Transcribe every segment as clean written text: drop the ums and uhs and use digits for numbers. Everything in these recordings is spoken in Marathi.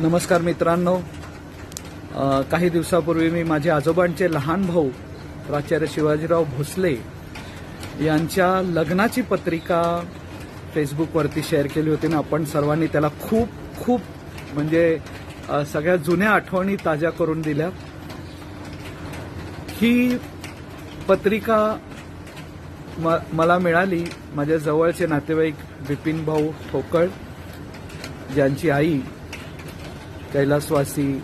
नमस्कार मित्रांनो, काही दिवसापूर्वी मी माझे आजोबांचे लहान भाऊ प्राचार्य शिवाजीराव भोसले यांच्या लग्नाची पत्रिका फेसबुकवरती शेअर केली होती ना. आपण सर्वांनी त्याला खूप खूप म्हणजे सगळ्या जुन्या आठवणी ताज्या करून दिल्या. ही पत्रिका मला मिळाली माझ्या जवळचे नातेवाईक बिपिन भाऊ ठोकळ, ज्यांची आई कैलासवासी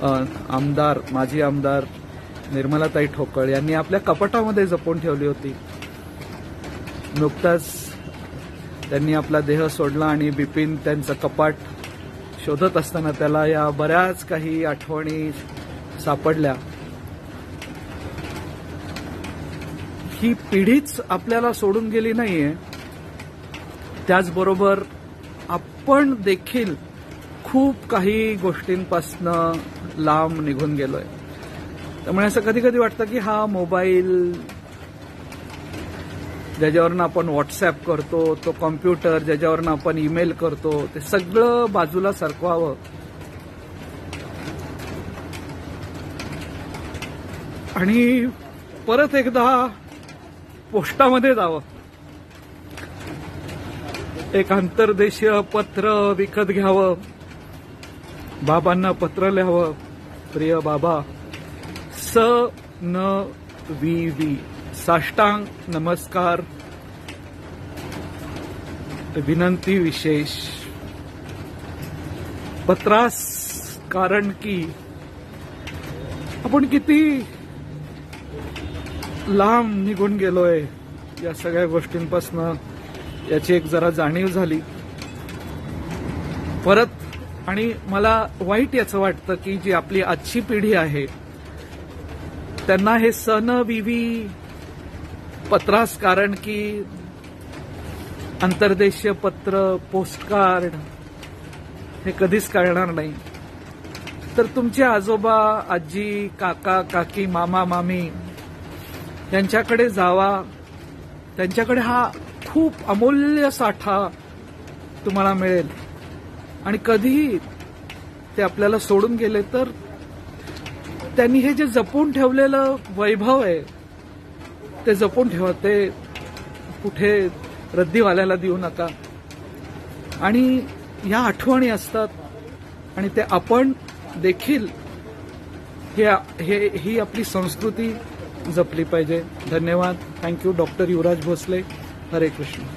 आमदार माजी आमदार निर्मलाताई ठोकळ यांनी आपल्या कपाटामध्ये जपून ठेवली होती. नुकताच त्यांनी आपला देह सोडला आणि बिपिन त्यांचं कपाट शोधत असताना त्याला या बऱ्याच काही आठवणी सापडल्या. ही पिढीच आपल्याला सोडून गेली नाहीये, त्याचबरोबर आपण देखील खूप काही गोष्टींपासनं लांब निघून गेलोय. त्यामुळे असं कधी कधी वाटतं की हा मोबाईल ज्याच्यावरनं आपण व्हॉट्सअप करतो, तो कॉम्प्युटर ज्याच्यावरनं आपण ईमेल करतो, ते सगळं बाजूला सरकवावं आणि परत एकदा पोस्टामध्ये जावं. एक आंतरदेशीय पत्र विकत घ्यावं, बाबांना पत्र लिहावं. प्रिय बाबा, स न वी साष्टांग नमस्कार, विनंती विशेष. पत्रास कारण की आपण किती लांब निघून गेलोय या सगळ्या गोष्टींपासून, याची एक जरा जाणीव झाली परत. आणि मला वाईट याचं वाटतं की जी आपली आजची पिढी आहे त्यांना हे सन विवी, पत्रास कारण की, आंतरदेशीय पत्र, पोस्टकार्ड हे कधीच कळणार नाही. तर तुमचे आजोबा आजी, काका काकी, मामा मामी यांच्याकडे जावा. त्यांच्याकडे हा खूप अमूल्य साठा तुम्हाला मिळेल. आणि कधीही ते आपल्याला सोडून गेले तर त्यांनी हे जे जपून ठेवलेलं वैभव आहे ते जपून ठेवा. ते कुठे रद्दीवाल्याला देऊ नका. आणि या आठवणी असतात आणि ते आपण देखील ही आपली संस्कृती जपली पाहिजे. धन्यवाद. थँक्यू. डॉक्टर युवराज भोसले. हरे कृष्ण.